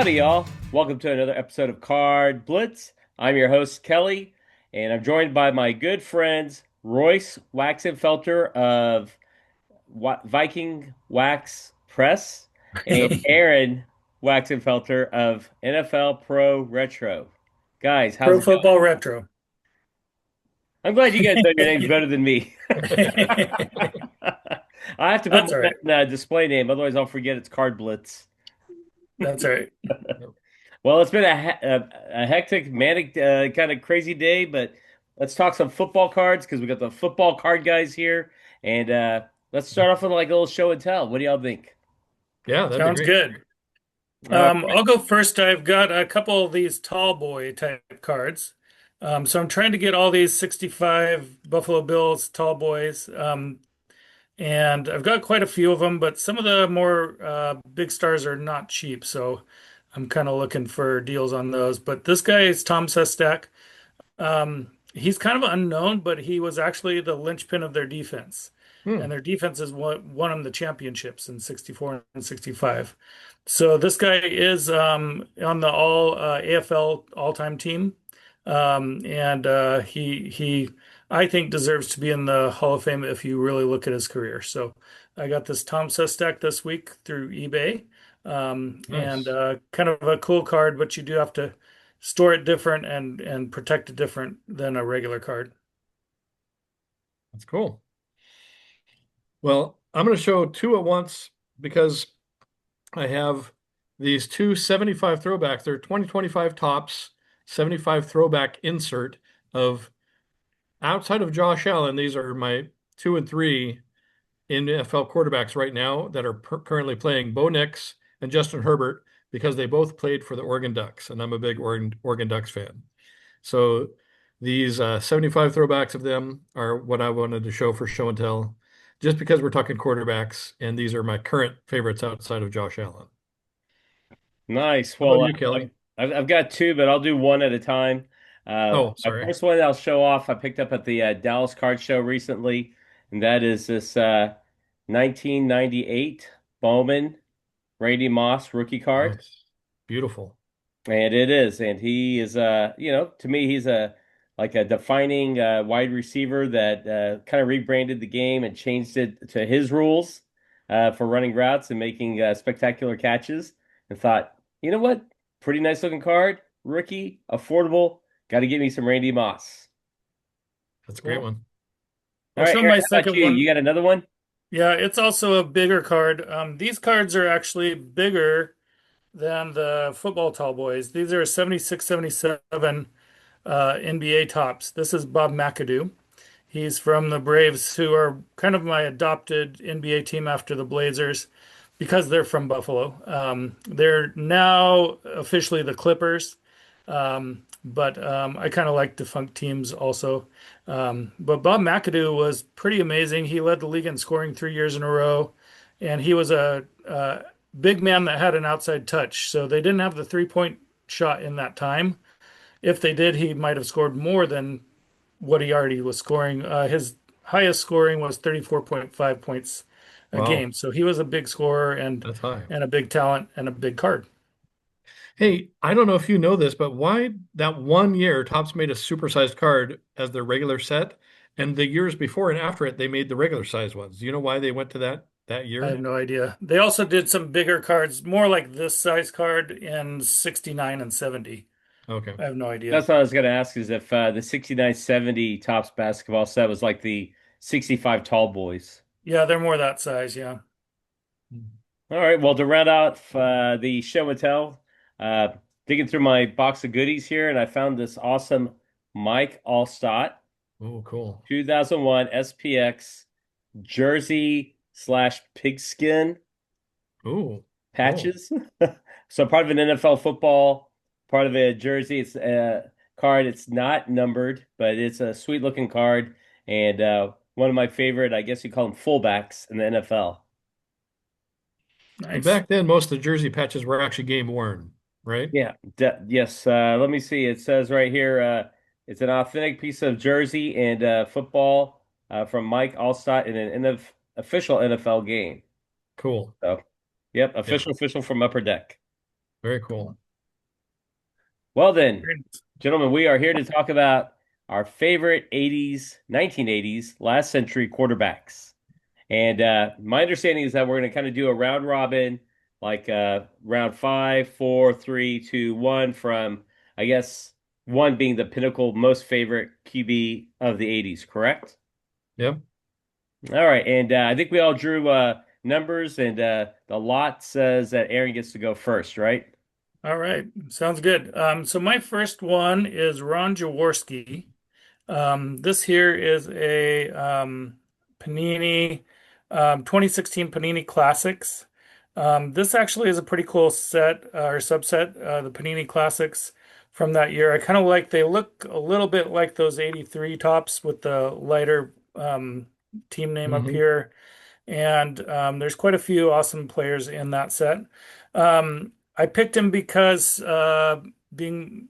Howdy, y'all. Welcome to another episode of Card Blitz. I'm your host, Kelly, and I'm joined by my good friends, Royce Waxenfelter of Viking Wax Press and Aaron Waxenfelter of NFL Pro Retro. Guys, how's Pro it going? Football Retro. I'm glad you guys know your names better than me. I have to put That's all right. my display name, otherwise I'll forget it's Card Blitz. That's all right. Well, it's been a hectic, manic, kind of crazy day, but let's talk some football cards because we got the football card guys here, and let's start off with like a little show and tell. What do y'all think? Yeah, that'd be Sounds great. good. Uh, I'll go first. I've got a couple of these tall boy type cards. So I'm trying to get all these 65 Buffalo Bills tall boys. And I've got quite a few of them, but some of the more big stars are not cheap. So I'm kind of looking for deals on those. But this guy is Tom Sestak. He's kind of unknown, but he was actually the linchpin of their defense. Hmm. And their defense is what won them the championships in 64 and 65. So this guy is on the all AFL all-time team. And he I think deserves to be in the Hall of Fame if you really look at his career. So I got this Tom Sestak this week through eBay. And Nice. kind of a cool card, but you do have to store it different and protect it different than a regular card. That's cool. Well, I'm going to show two at once because I have these two 75 throwbacks. They're 2025 tops, 75 throwback insert of outside of Josh Allen. These are my two and three NFL quarterbacks right now that are currently playing Bo Nix and Justin Herbert because they both played for the Oregon Ducks, and I'm a big Oregon Ducks fan. So these 75 throwbacks of them are what I wanted to show for show and tell, just because we're talking quarterbacks, and these are my current favorites outside of Josh Allen. nice. How about Well, you, Kelly? I've got two, but I'll do one at a time. Oh, My sorry. first one I'll show off. I picked up at the Dallas Card Show recently, and that is this 1998 Bowman Randy Moss rookie card. Nice. Beautiful. And it is, and he is to me he's a like a defining wide receiver that kind of rebranded the game and changed it to his rules for running routes and making spectacular catches. And thought, you know what, pretty nice looking card, rookie, affordable. Got to give me some Randy Moss. That's a great Cool. one. All I'll right, show Aaron, my how about second you? You one. got another one? Yeah, it's also a bigger card. These cards are actually bigger than the football tall boys. These are 76, 77 NBA tops. This is Bob McAdoo. He's from the Braves, who are kind of my adopted NBA team after the Blazers because they're from Buffalo. They're now officially the Clippers, but I kind of like defunct teams also. But Bob McAdoo was pretty amazing. He led the league in scoring 3 years in a row, and he was a big man that had an outside touch. So they didn't have the 3-point shot in that time. If they did, he might have scored more than what he already was scoring. His highest scoring was 34.5 points a Wow, game. So he was a big scorer that's high. and a big talent and a big card. Hey, I don't know if you know this, but why that one year Topps made a supersized card as their regular set, and the years before and after it they made the regular size ones. Do you know why they went to that I year? have no idea. They also did some bigger cards, more like this size card in 69 and 70. Okay. I have no idea. That's what I was going to ask is if the 69-70 tops basketball set was like the 65 tall boys. Yeah, they're more that size. Yeah. All right. Well, to round out the show and tell, uh, digging through my box of goodies here, and I found this awesome Mike Allstott Oh, cool. 2001 SPX jersey slash pigskin Oh, cool. patches. So part of an NFL football, part of a jersey. It's a card. It's not numbered, but it's a sweet looking card, and one of my favorite, I guess you call them fullbacks in the NFL. And Nice. back then, most of the jersey patches were actually game worn, right? Yeah, yes. Let me see. It says right here, it's an authentic piece of jersey and football from Mike Allstott in an official NFL game. Cool. So, yep, Yeah. official from Upper Deck. Very cool. Well then, Very nice. gentlemen, we are here to talk about our favorite 80s, 1980s, last century quarterbacks. And my understanding is that we're going to kind of do a round robin, like round five, four, three, two, one, from, I guess, one being the pinnacle most favorite QB of the 80s, correct? Yep. All right. And I think we all drew numbers, and the lot says that Aaron gets to go first, right? All right, sounds good. So my first one is Ron Jaworski. This here is a Panini 2016 Panini Classics. This actually is a pretty cool set or subset, the Panini Classics from that year. I kind of like they look a little bit like those 83 tops with the lighter team name up Hmm. here. And there's quite a few awesome players in that set. I picked him because being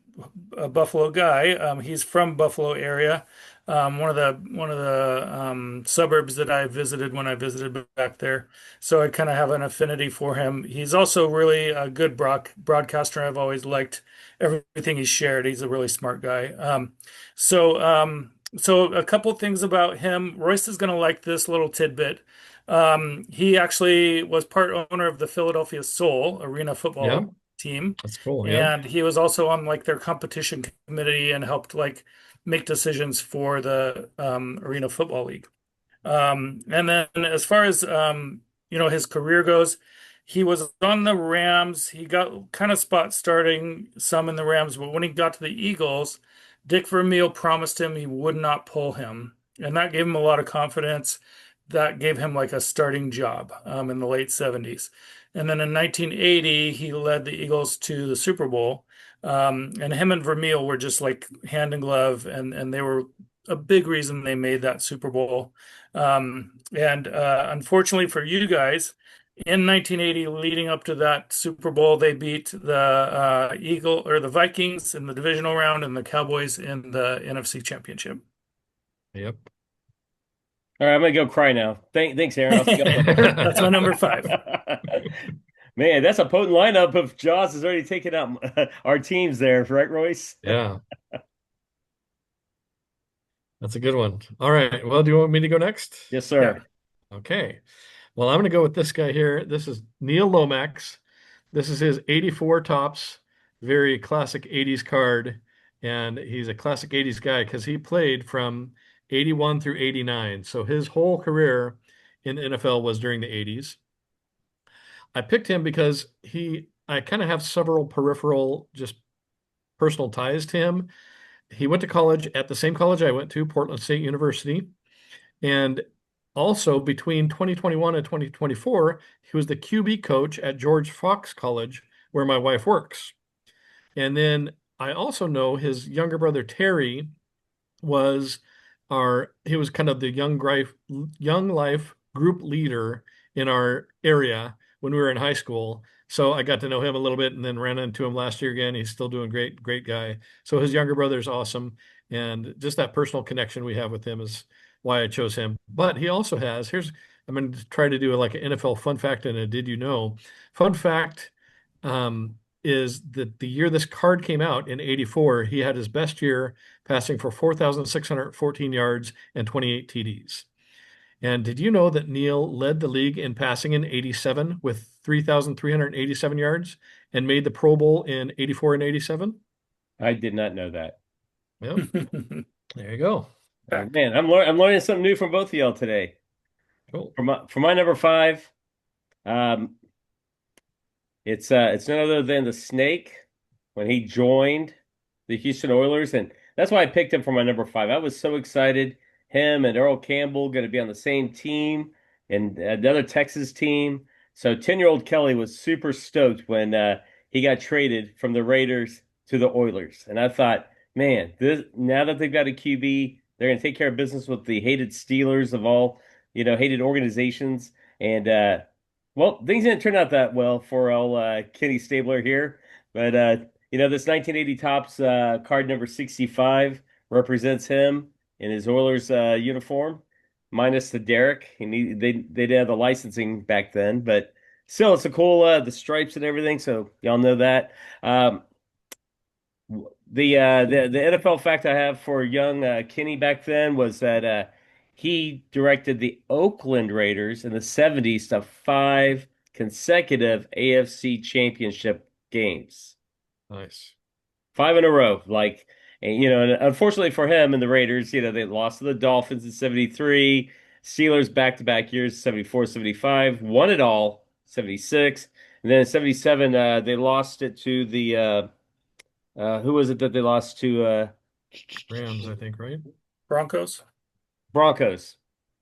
a Buffalo guy, he's from Buffalo area, one of the suburbs that I visited when I visited back there. So I kind of have an affinity for him. He's also really a good broadcaster. I've always liked everything he's shared. He's a really smart guy. So a couple things about him. Royce is going to like this little tidbit. He actually was part owner of the Philadelphia Soul arena Yeah, football team, that's cool. Yeah. and he was also on like their competition committee and helped like make decisions for the arena football league. And then as far as his career goes, he was on the Rams. He got kind of spot starting some in the Rams, but when he got to the Eagles, Dick Vermeil promised him he would not pull him, and that gave him a lot of confidence. That gave him like a starting job in the late 70s. And then in 1980, he led the Eagles to the Super Bowl. And him and Vermeil were just like hand in glove, and they were a big reason they made that Super Bowl. And unfortunately for you guys, in 1980, leading up to that Super Bowl, they beat the the Vikings in the divisional round and the Cowboys in the NFC Championship. Yep. All right, I'm gonna go cry now. Thanks, Aaron. I'll see y'all That's my number five. later. Man, that's a potent lineup of Jaws has already taken out our teams there, right, Royce? Yeah, that's a good one. All right. Well, do you want me to go next? Yes, Yeah. sir. Okay. Well, I'm going to go with this guy here. This is Neil Lomax. This is his 84 tops, very classic 80s card. And he's a classic 80s guy because he played from 81 through 89. So his whole career in the NFL was during the 80s. I picked him because I kind of have several peripheral, just personal ties to him. He went to college at the same college I went to, Portland State University. And also between 2021 and 2024, he was the QB coach at George Fox College, where my wife works. And then I also know his younger brother Terry was he was kind of the young life group leader in our area when we were in high school. So I got to know him a little bit and then ran into him last year again. He's still doing great, great guy. So his younger brother is awesome. And just that personal connection we have with him is why I chose him. But he also I'm going to try to do like an NFL fun fact and a did you know? Fun fact is that the year this card came out in 84, he had his best year passing for 4,614 yards and 28 TDs. And did you know that Neil led the league in passing in 87 with 3,387 yards and made the Pro Bowl in 84 and 87? I did not know that. Yep. There you go. Fact. Man, I'm learning something new from both of y'all today. Cool. For my number five, um, it's none other than the Snake when he joined the Houston Oilers, and that's why I picked him for my number five. I was so excited. Him and Earl Campbell going to be on the same team and another Texas team. So 10-year-old Kelly was super stoked when he got traded from the Raiders to the Oilers. And I thought, man, now that they've got a QB, they're going to take care of business with the hated Steelers of all, hated organizations. And well, things didn't turn out that well for old Kenny Stabler here. But this 1980 Topps card number 65 represents him in his Oilers uniform, minus the Derrick. They didn't have the licensing back then, but Still, it's a cool the stripes and everything. So y'all know that. Um, the NFL fact I have for young Kenny back then was that he directed the Oakland Raiders in the 70s to 5 consecutive AFC championship games. Nice. 5 in a row. Like, and, and unfortunately for him and the Raiders, they lost to the Dolphins in 73, Steelers back-to-back years, 74, 75, won it all, 76. And then in 77, they lost it to the who was it that they lost to? Rams, I think, right? Broncos. Broncos,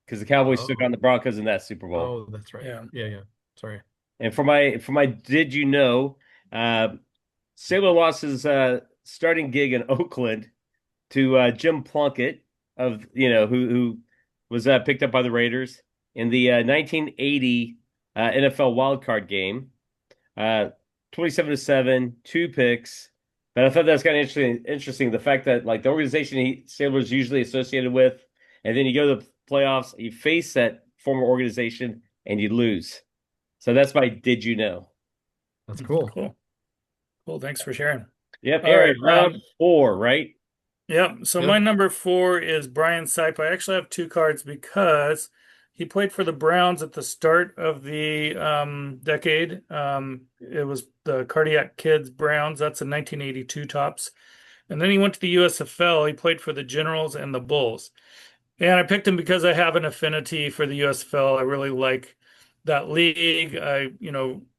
because the Cowboys took on Oh, the Broncos in that Super Bowl. oh, that's right. Yeah. Yeah, yeah. Sorry. And for my did you know, uh, Sailor lost his starting gig in Oakland to Jim Plunkett of who was picked up by the Raiders in the 1980 NFL wildcard game. Uh, 27-7, 2 picks. But I thought that was kind of interesting. The fact that like the organization Stabler's usually associated with, and then you go to the playoffs, you face that former organization and you lose. So that's my did you know? That's cool. Cool. Cool. Thanks for sharing. Yep, All right. Aaron, round four, right? Yeah. So my Yep. number 4 is Brian Sipe. I actually have 2 cards because he played for the Browns at the start of the decade. It was the Cardiac Kids Browns. That's a 1982 tops. And then he went to the USFL. He played for the Generals and the Bulls. And I picked him because I have an affinity for the USFL. I really like that league.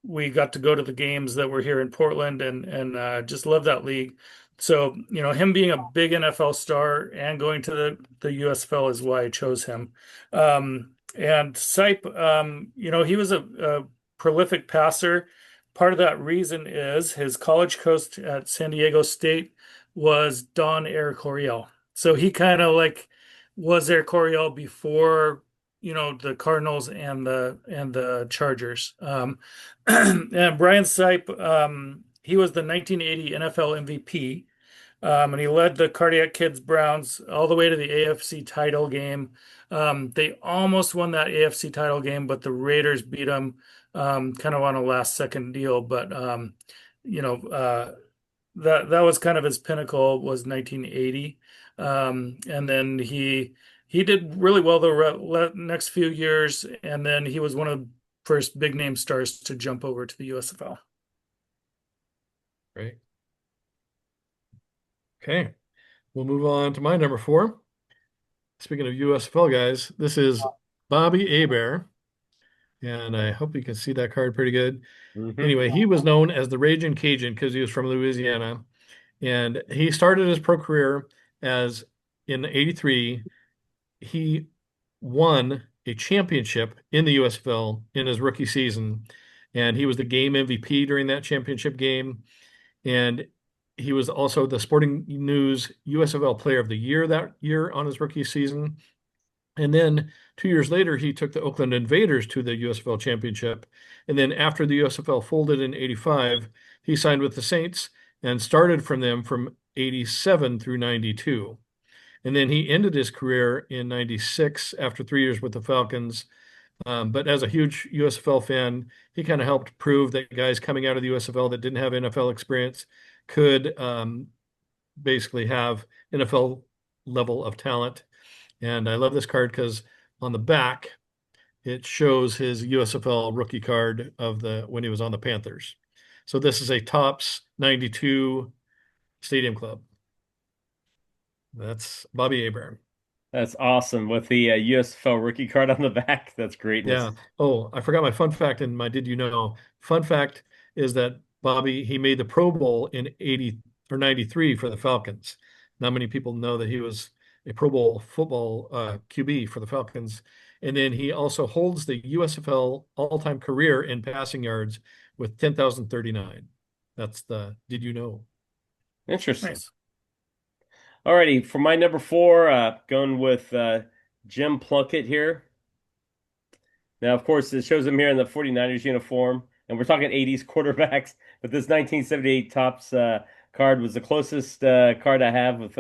We got to go to the games that were here in Portland and just love that league. So, him being a big NFL star and going to the USFL is why I chose him. And Sipe, he was a prolific passer. Part of that reason is his college coach at San Diego State was Don Air Coryell. So he kind of like was there Coryell before the Cardinals and the Chargers. And Brian Sipe, he was the 1980 NFL MVP, and he led the Cardiac Kids Browns all the way to the AFC title game. They almost won that AFC title game, but the Raiders beat them kind of on a last second deal. But you know, that was kind of his pinnacle was 1980. And then he did really well the next few years, and then he was one of the first big name stars to jump over to the USFL. Great. Okay. We'll move on to my number 4. Speaking of USFL guys, this is Bobby Hebert, and I hope you can see that card pretty good. Hmm. Anyway, he was known as the Raging Cajun because he was from Louisiana, and he started his pro career as in '83. He won a championship in the USFL in his rookie season, and he was the game MVP during that championship game. And he was also the Sporting News USFL Player of the Year that year on his rookie season. And then 2 years later, he took the Oakland Invaders to the USFL Championship. And then after the USFL folded in '85, he signed with the Saints and started from them from '87 through '92. And then he ended his career in '96 after 3 years with the Falcons. But as a huge USFL fan, he kind of helped prove that guys coming out of the USFL that didn't have NFL experience could basically have NFL level of talent. And I love this card because on the back, it shows his USFL rookie card of the when he was on the Panthers. So this is a Topps 92 Stadium Club. That's Bobby Abraham. That's awesome with the USFL rookie card on the back. That's greatness. Yeah. Oh, I forgot my fun fact in my did you know? Fun fact is that Bobby, he made the Pro Bowl in 80 or 93 for the Falcons. Not many people know that he was a Pro Bowl football QB for the Falcons. And then he also holds the USFL all-time career in passing yards with 10,039. That's the did you know? Interesting. Nice. Alrighty, for my number 4, going with Jim Plunkett here. Now, of course, it shows him here in the 49ers uniform, and we're talking 80s quarterbacks, but this 1978 Topps card was the closest card I have with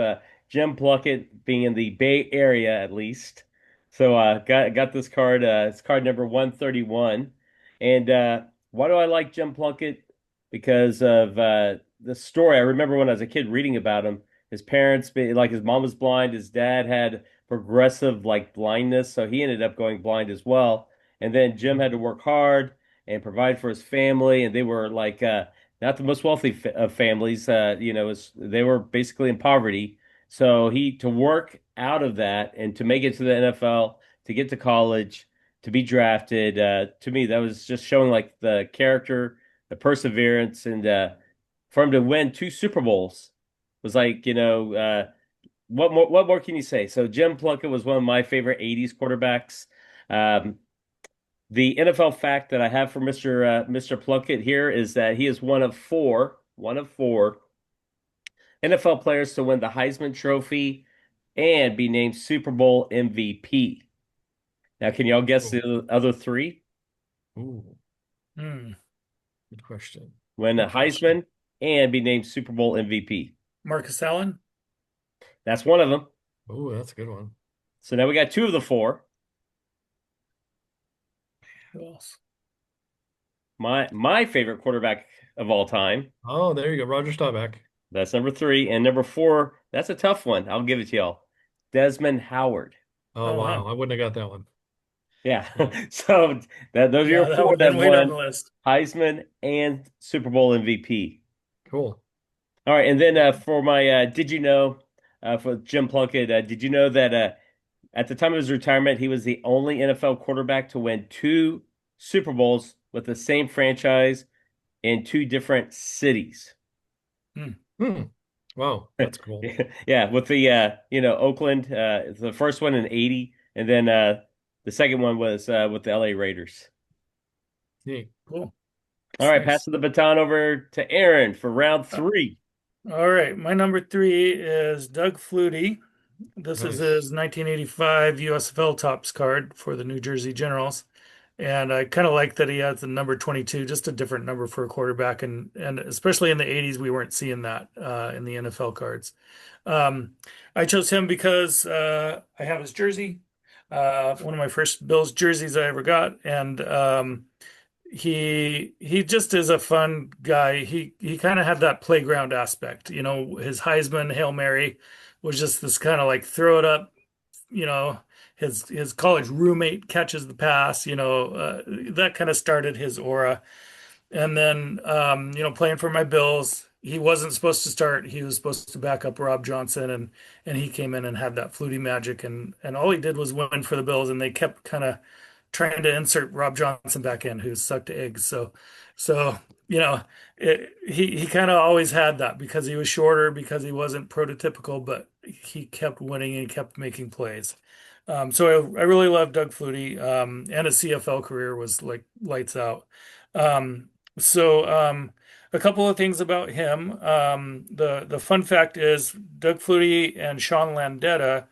Jim Plunkett being in the Bay Area at least. So got this card. It's card number 131, and Why do I like Jim Plunkett? Because of the story. I remember when I was a kid reading about him. His parents, like his mom was blind, his dad had progressive like blindness, so he ended up going blind as well. And then Jim had to work hard and provide for his family, and they were like not the most wealthy of families. They were basically in poverty. So he to work out of that and to make it to the NFL, to get to college, to be drafted. To me, that was just showing like the character, the perseverance, and for him to win two Super Bowls was like, what more can you say? So Jim Plunkett was one of my favorite '80s quarterbacks. Um, the NFL fact that I have for Mr. Plunkett here is that he is one of four NFL players to win the Heisman Trophy and be named Super Bowl MVP. Now, can y'all guess Oh, the other three? ooh, Hmm. good question. Win a Good question. Heisman and be named Super Bowl MVP. Marcus Allen. That's one of them. Oh, that's a good one. So now we got two of the four. Who else? My favorite quarterback of all time. Oh, there you go. Roger Staubach. That's number three. And number four, that's a tough one. I'll give it to y'all. Desmond Howard. Oh, Oh wow. wow. I wouldn't have got that one. Yeah. Yeah. So those are your Yeah, that four would have that been way down the won list. Heisman and Super Bowl MVP. Cool. All right. And then for my did you know for Jim Plunkett, did you know that at the time of his retirement, he was the only NFL quarterback to win two Super Bowls with the same franchise in two different cities. Hmm. Hmm. Wow, that's cool. Yeah, with the Oakland, the first one in '80, and then the second one was with the LA Raiders. Neat. Cool. All That's right, nice. passing the baton over to Aaron for round Uh, three. all right. My number three is Doug Flutie. This is Nice. his 1985 USFL Tops card for the New Jersey Generals. And I kind of like that he has the number 22, just a different number for a quarterback. And especially in the 80s, we weren't seeing that in the NFL cards. Um, I chose him because I have his jersey, one of my first Bills jerseys I ever got. And he just is a fun guy. He kind of had that playground aspect. His Heisman Hail Mary was just this kind of like throw it up, you know, his college roommate catches the pass, that kind of started his aura. And then, playing for my Bills, he wasn't supposed to start. He was supposed to back up Rob Johnson, and he came in and had that Flutie magic, and all he did was win for the Bills, and they kept kind of trying to insert Rob Johnson back in, who sucked eggs. So he kind of always had that because he was shorter, because he wasn't prototypical, but he kept winning and he kept making plays. So I really love Doug Flutie, and his CFL career was like lights out. Um, so a couple of things about him. The fun fact is Doug Flutie and Sean Landeta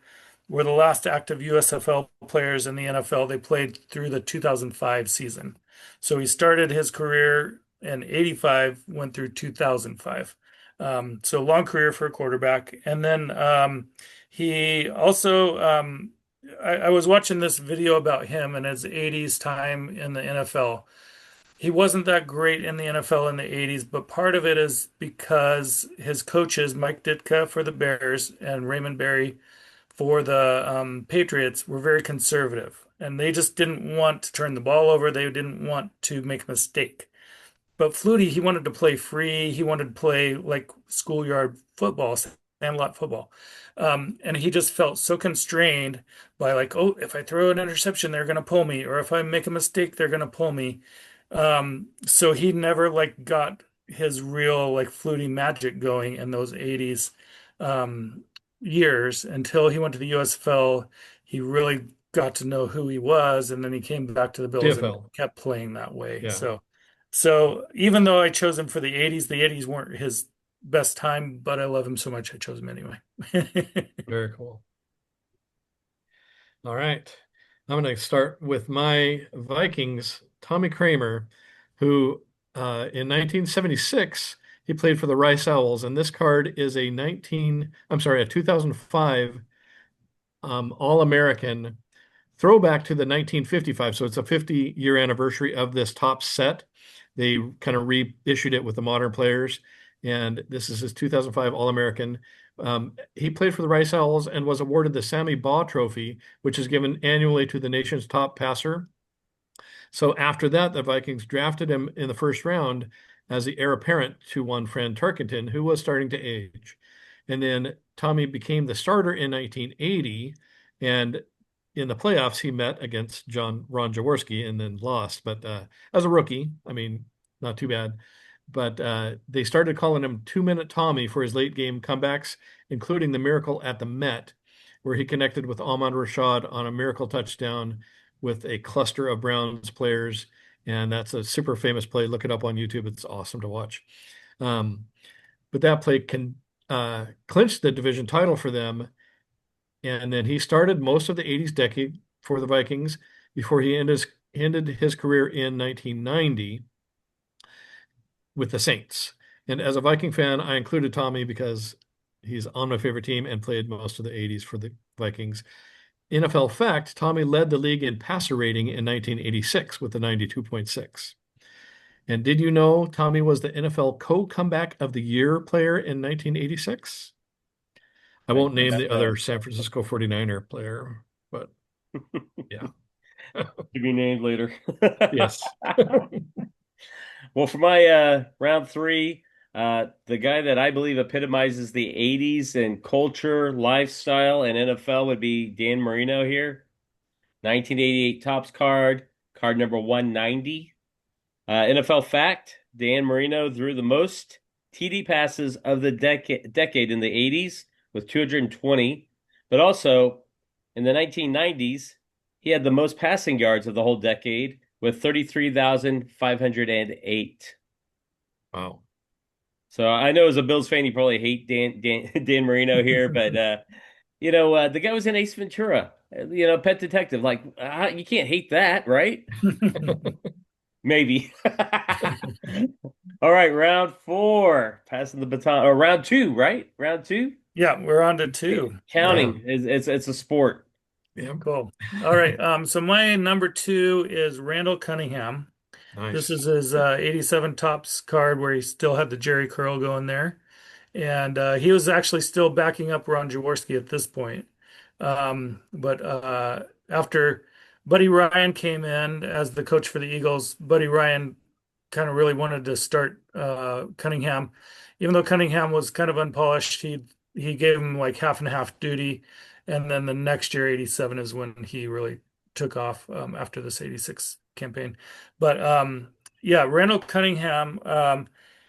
were the last active USFL players in the NFL. They played through the 2005 season. So he started his career in 85, went through 2005. So long career for a quarterback. And then he also, I was watching this video about him and his 80s time in the NFL. He wasn't that great in the NFL in the 80s, but part of it is because his coaches, Mike Ditka for the Bears and Raymond Berry for the Patriots, were very conservative. And they just didn't want to turn the ball over. They didn't want to make a mistake. But Flutie, he wanted to play free. He wanted to play like schoolyard football, sandlot football. And he just felt so constrained by like, oh, if I throw an interception, they're going to pull me. Or if I make a mistake, they're going to pull me. So he never like got his real like Flutie magic going in those 80s um, years until he went to the USFL. He really got to know who he was, and then he came back to the Bills and CFL. kept playing that way. Yeah. So even though I chose him for the 80s weren't his best time, but I love him so much I chose him anyway. Very cool. All right. I'm going to start with my Vikings, Tommy Kramer, who in 1976, he played for the Rice Owls. And this card is a 2005 All-American throwback to the 1955. So it's a 50-year anniversary of this top set. They kind of reissued it with the modern players, and this is his 2005 All-American. He played for the Rice Owls and was awarded the Sammy Baugh Trophy, which is given annually to the nation's top passer. So after that, the Vikings drafted him in the first round as the heir apparent to one Fran Tarkenton, who was starting to age. And then Tommy became the starter in 1980, and in the playoffs, he met against Ron Jaworski and then lost. But as a rookie, I mean, not too bad. But they started calling him 2-Minute Tommy for his late game comebacks, including the miracle at the Met, where he connected with Ahmad Rashad on a miracle touchdown with a cluster of Browns players. And that's a super famous play. Look it up on YouTube. It's awesome to watch. But that play clinched the division title for them. And then he started most of the 80s decade for the Vikings before he ended his career in 1990 with the Saints. And as a Viking fan, I included Tommy because he's on my favorite team and played most of the 80s for the Vikings. NFL fact, Tommy led the league in passer rating in 1986 with the 92.6. And did you know Tommy was the NFL Co-Comeback of the Year player in 1986? I I won't did name not the know. other San Francisco 49er player, but yeah. To be named later. Yes. Well, for my round three, the guy that I believe epitomizes the 80s and culture, lifestyle, and NFL would be Dan Marino here. 1988 Topps card number 190. NFL fact, Dan Marino threw the most TD passes of the decade in the 80s with 220, but also in the 1990s, he had the most passing yards of the whole decade with 33,508. Wow. So I know as a Bills fan, you probably hate Dan Marino here, but the guy was in Ace Ventura, Pet Detective. Like, you can't hate that, right? Maybe. All right, round four, passing the baton, or round two, right? Round two. Yeah, we're on to two. Yeah. Counting is it's a sport. Yeah. Cool. All right. So my number two is Randall Cunningham. This Nice. is his 87 Topps card where he still had the Jerry curl going there. And he was actually still backing up Ron Jaworski at this point. But after Buddy Ryan came in as the coach for the Eagles, Buddy Ryan kind of really wanted to start Cunningham. Even though Cunningham was kind of unpolished, he gave him like half and half duty. And then the next year, 87 is when he really took off after this 86 campaign. But yeah, Randall Cunningham,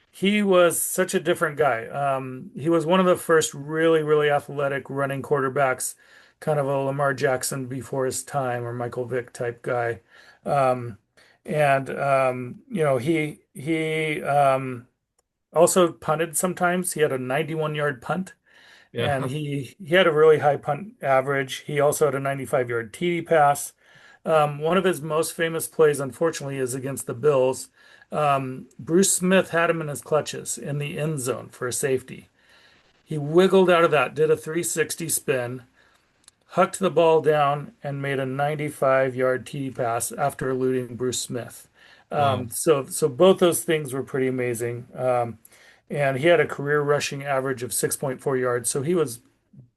he was such a different guy. He was one of the first really, really athletic running quarterbacks, kind of a Lamar Jackson before his time or Michael Vick type guy. Um, and he also punted sometimes. He had a 91-yard punt, and Yeah. he had a really high punt average. He also had a 95-yard TD pass. One of his most famous plays, unfortunately, is against the Bills. Bruce Smith had him in his clutches in the end zone for a safety. He wiggled out of that, did a 360 spin, hucked the ball down, and made a 95-yard TD pass after eluding Bruce Smith. Wow. So both those things were pretty amazing. And he had a career rushing average of 6.4 yards. So he was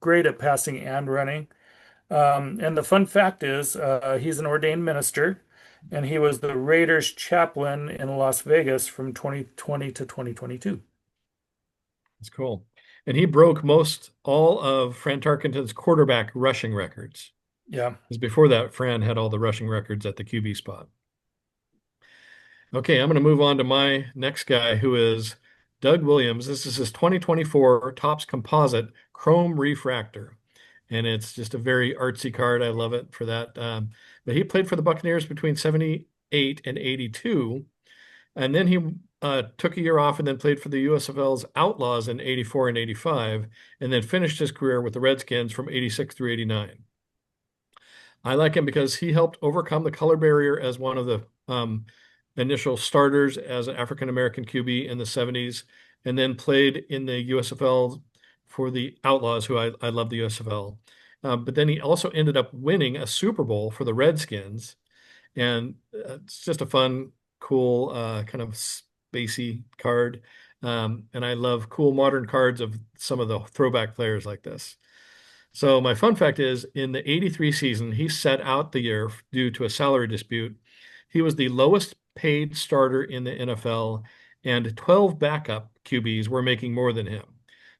great at passing and running. And the fun fact is, he's an ordained minister, and he was the Raiders chaplain in Las Vegas from 2020 to 2022. That's cool. And he broke most all of Fran Tarkenton's quarterback rushing records. Yeah. Because before that, Fran had all the rushing records at the QB spot. Okay, I'm going to move on to my next guy, who is Doug Williams. This is his 2024 Topps Composite Chrome Refractor. And it's just a very artsy card. I love it for that. But he played for the Buccaneers between 78 and 82. And then he took a year off and then played for the USFL's Outlaws in 84 and 85, and then finished his career with the Redskins from 86 through 89. I like him because he helped overcome the color barrier as one of the initial starters as an African-American QB in the 70s, and then played in the USFL for the Outlaws, who I love the USFL. But then he also ended up winning a Super Bowl for the Redskins. And it's just a fun, cool, kind of spacey card. And I love cool modern cards of some of the throwback players like this. So my fun fact is in the 83 season, he set out the year due to a salary dispute. He was the lowest paid starter in the NFL, and 12 backup QBs were making more than him.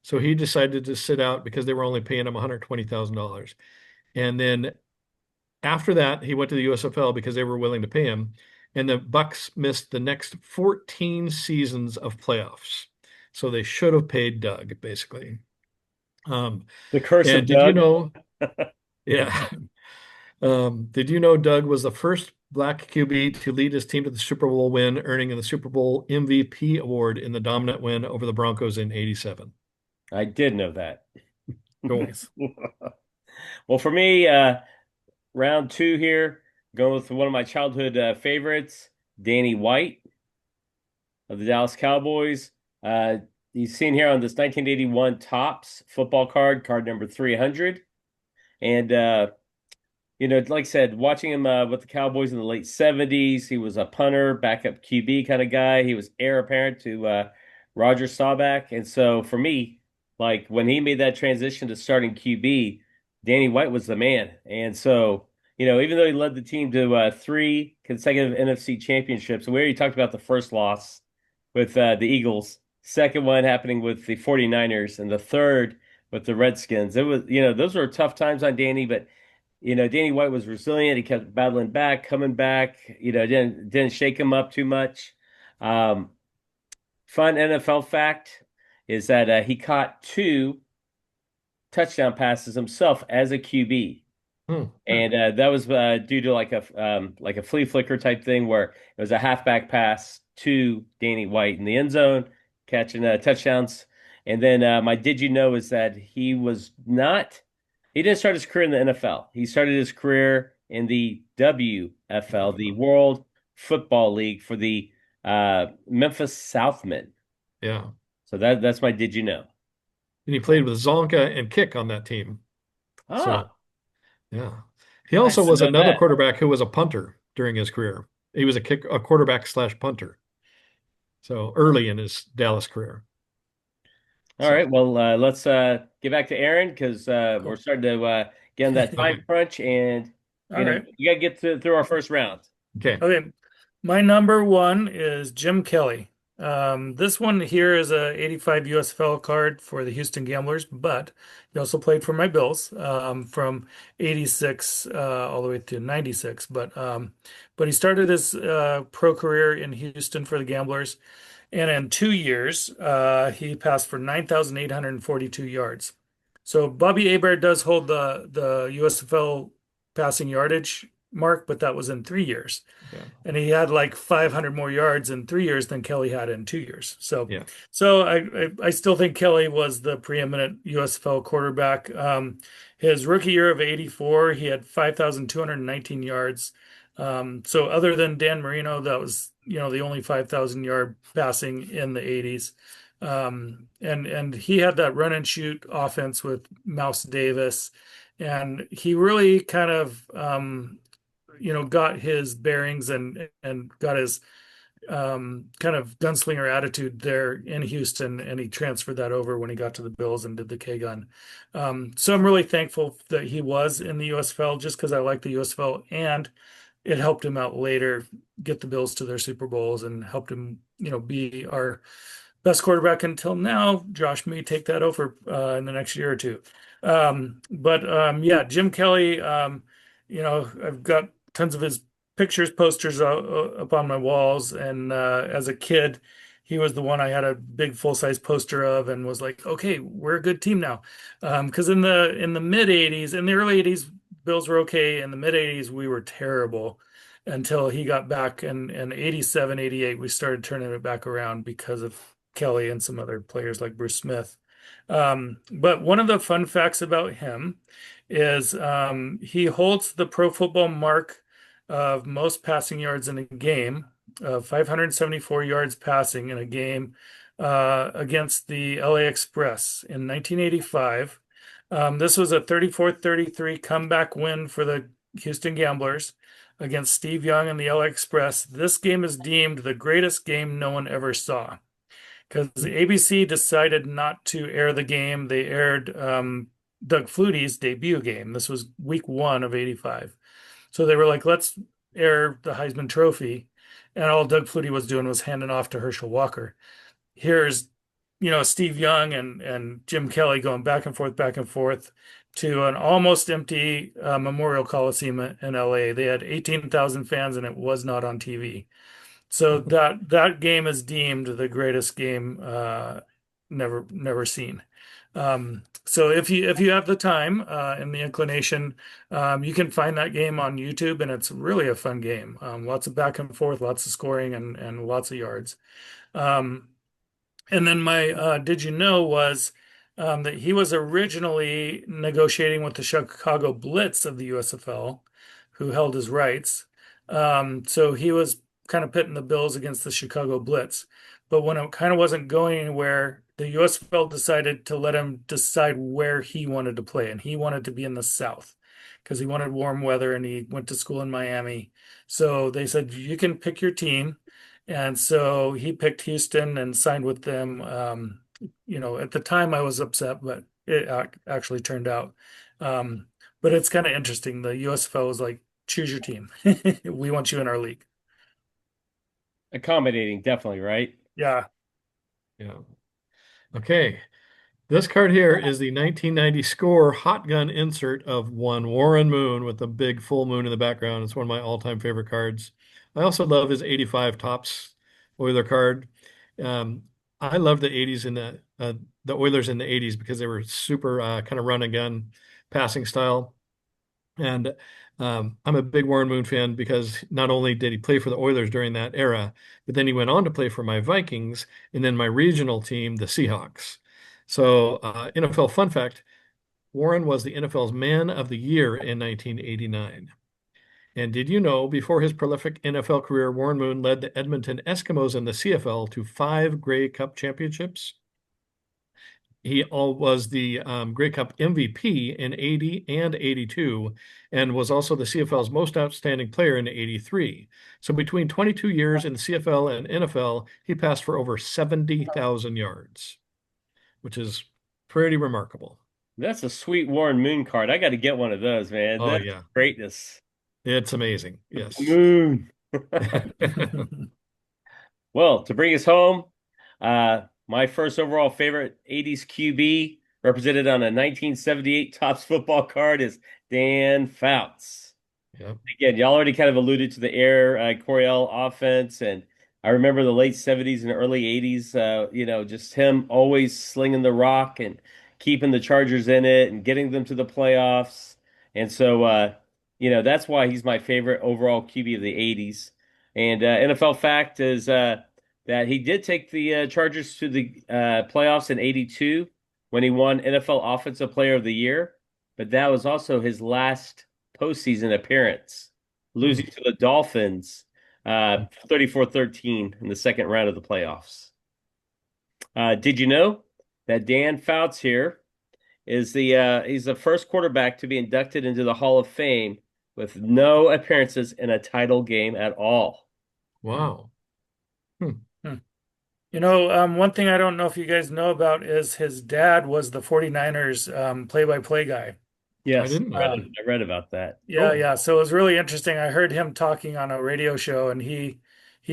So he decided to sit out because they were only paying him $120,000. And then after that, he went to the USFL because they were willing to pay him. And the Bucks missed the next 14 seasons of playoffs. So they should have paid Doug, basically. The curse And of did you Doug. know? Yeah. Did you know Doug was the first black QB to lead his team to the Super Bowl win, earning the Super Bowl MVP award in the dominant win over the Broncos in '87? I did know that. Cool. Nice. Well, for me, round two here, going with one of my childhood favorites, Danny White of the Dallas Cowboys. Uh, he's seen here on this 1981 Topps football card, card number 300. And like I said, watching him with the Cowboys in the late 70s, he was a punter, backup QB kind of guy. He was heir apparent to Roger Staubach. And so for me, like when he made that transition to starting QB, Danny White was the man. And so, even though he led the team to three consecutive NFC championships, and we already talked about the first loss with the Eagles, second one happening with the 49ers, and the third with the Redskins. It was, those were tough times on Danny, but Danny White was resilient. He kept battling back, coming back. Didn't shake him up too much. Um, Fun NFL fact is that he caught two touchdown passes himself as a QB, and that was due to like a flea flicker type thing where it was a halfback pass to Danny White in the end zone, catching touchdowns. And then my did you know is that he didn't start his career in the NFL. He started his career in the WFL, the World Football League for the Memphis Southmen. Yeah. So that's my did you know. And he played with Zonka and Kick on that team. Ah, So, yeah. He nice also to was know another that. quarterback who was a punter during his career. He was a quarterback slash punter. So early in his Dallas career. All So, right, well, let's get back to Aaron because we're Cool. starting to get in that time okay. crunch, and All right. you got to get through our first round. Okay. Okay. My number one is Jim Kelly. This one here is a 85 USFL card for the Houston Gamblers, but he also played for my Bills from 86 all the way to 96. But he started his pro career in Houston for the Gamblers, and in 2 years, he passed for 9,842 yards. So Bobby Hebert does hold the USFL passing yardage mark, but that was in 3 years. Yeah. And he had like 500 more yards in 3 years than Kelly had in 2 years. So, Yeah. so I still think Kelly was the preeminent USFL quarterback. His rookie year of 84, he had 5,219 yards. So other than Dan Marino, that was, the only 5,000 yard passing in the 80s. And he had that run and shoot offense with Mouse Davis. And he really kind of, got his bearings and got his kind of gunslinger attitude there in Houston, and he transferred that over when he got to the Bills and did the K gun. So I'm really thankful that he was in the USFL just because I like the USFL, and it helped him out later get the Bills to their Super Bowls and helped him, be our best quarterback until now. Josh may take that over in the next year or two. But Jim Kelly, I've got tons of his pictures, posters up on my walls. And as a kid, he was the one I had a big full size poster of, and was like, okay, we're a good team now. Because in the mid '80s, in the early '80s, Bills were okay. In the mid '80s, we were terrible until he got back. And in '87, '88, we started turning it back around because of Kelly and some other players like Bruce Smith. But one of the fun facts about him is he holds the pro football mark of most passing yards in a game, 574 yards passing in a game against the LA Express in 1985. This was a 34-33 comeback win for the Houston Gamblers against Steve Young and the LA Express. This game is deemed the greatest game no one ever saw because the ABC decided not to air the game. They aired Doug Flutie's debut game. This was week 1 of '85. So they were like, let's air the Heisman Trophy. And all Doug Flutie was doing was handing off to Herschel Walker. Here's, Steve Young and Jim Kelly going back and forth to an almost empty Memorial Coliseum in LA. They had 18,000 fans and it was not on TV. So that game is deemed the greatest game never seen. So if you have the time and the inclination, you can find that game on YouTube, and it's really a fun game. Lots of back and forth, lots of scoring, and lots of yards. Um, and then my did you know was that he was originally negotiating with the Chicago Blitz of the USFL, who held his rights. So he was kind of pitting the Bills against the Chicago Blitz. But when it kind of wasn't going anywhere, the USFL decided to let him decide where he wanted to play, and he wanted to be in the South because he wanted warm weather and he went to school in Miami. So they said, you can pick your team. And so he picked Houston and signed with them. At the time I was upset, but it actually turned out. But it's kind of interesting. The USFL was like, choose your team. We want you in our league. Accommodating, definitely, right? Yeah. Yeah. Okay. This card here is the 1990 score hot gun insert of one Warren Moon with the big full moon in the background. It's one of my all-time favorite cards. I also love his 85 tops Oiler card. Um, I love the 80s and the Oilers in the 80s because they were super kind of run and gun passing style. And I'm a big Warren Moon fan because not only did he play for the Oilers during that era, but then he went on to play for my Vikings and then my regional team, the Seahawks. So, NFL fun fact, Warren was the NFL's Man of the Year in 1989. And did you know, before his prolific NFL career, Warren Moon led the Edmonton Eskimos in the CFL to 5 Grey Cup championships? He was the Grey Cup MVP in 80 and 82, and was also the CFL's most outstanding player in 83. So between 22 years in the CFL and NFL, he passed for over 70,000 yards, which is pretty remarkable. That's a sweet Warren Moon card. I got to get one of those, man. Oh, That's yeah. greatness. It's amazing. Yes. Moon. Well, to bring us home, my first overall favorite 80s QB represented on a 1978 Topps football card is Dan Fouts. Yep. Again, y'all already kind of alluded to the Air Coryell offense, and I remember the late 70s and early 80s, just him always slinging the rock and keeping the Chargers in it and getting them to the playoffs. And so, that's why he's my favorite overall QB of the 80s. And NFL fact is that he did take the Chargers to the playoffs in '82 when he won NFL Offensive Player of the Year. But that was also his last postseason appearance, losing to the Dolphins 34-13 in the second round of the playoffs. Did you know that Dan Fouts here is he's the first quarterback to be inducted into the Hall of Fame with no appearances in a title game at all? Wow. One thing I don't know if you guys know about is his dad was the 49ers play-by-play guy. I didn't know. I read about that. Yeah, yeah. So it was really interesting. I heard him talking on a radio show, and he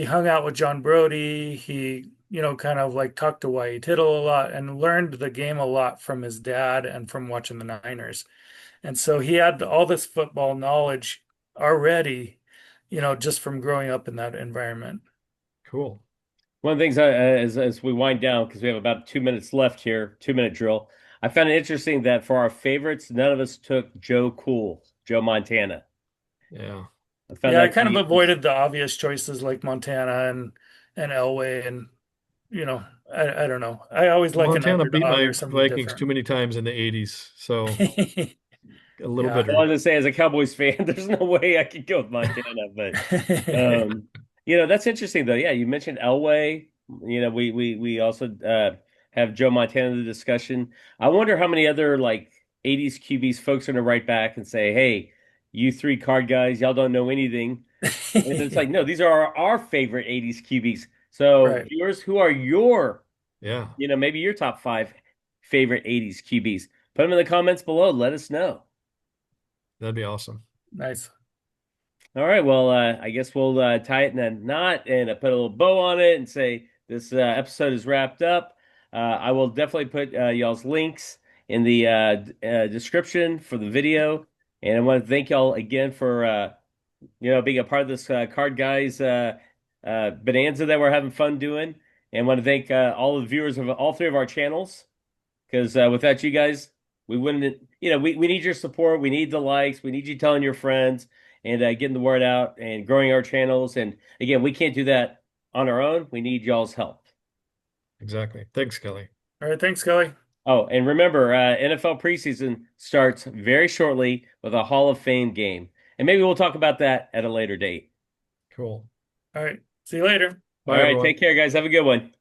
hung out with John Brody. He, kind of like talked to Wyatt Tittle a lot and learned the game a lot from his dad and from watching the Niners. And so he had all this football knowledge already, just from growing up in that environment. Cool. One of the things as we wind down, because we have about 2 minutes left here, 2-minute drill, I found it interesting that for our favorites, none of us took Joe Montana. Yeah. I kind of avoided the obvious choices like Montana and Elway, and I don't know. I always like Montana an beat underdog my or something Vikings different. too many times in the 80s, so a little Yeah. bitter. I wanted to say, as a Cowboys fan, there's no way I could go with Montana, but that's interesting though. Yeah, you mentioned Elway. We also have Joe Montana in the discussion. I wonder how many other like 80s QBs folks are going to write back and say, hey, you three card guys, y'all don't know anything. And it's like, no, these are our favorite 80s QBs. So Right. viewers, who are your, Yeah, maybe your top five favorite 80s QBs? Put them in the comments below. Let us know. that'd be awesome. Nice. All right. Well, I guess we'll tie it in a knot and put a little bow on it and say this episode is wrapped up. I will definitely put y'all's links in the description for the video. And I want to thank y'all again for being a part of this Card Guys bonanza that we're having fun doing. And want to thank all the viewers of all three of our channels because without you guys, we wouldn't, we need your support. We need the likes. We need you telling your friends and getting the word out and growing our channels. And again, we can't do that on our own. We need y'all's help. Exactly. Thanks, Kelly. All right. Thanks, Kelly. Oh, and remember, NFL preseason starts very shortly with a Hall of Fame game. And maybe we'll talk about that at a later date. Cool. All right. See you later. All Bye, right, everyone. take care, guys. Have a good one.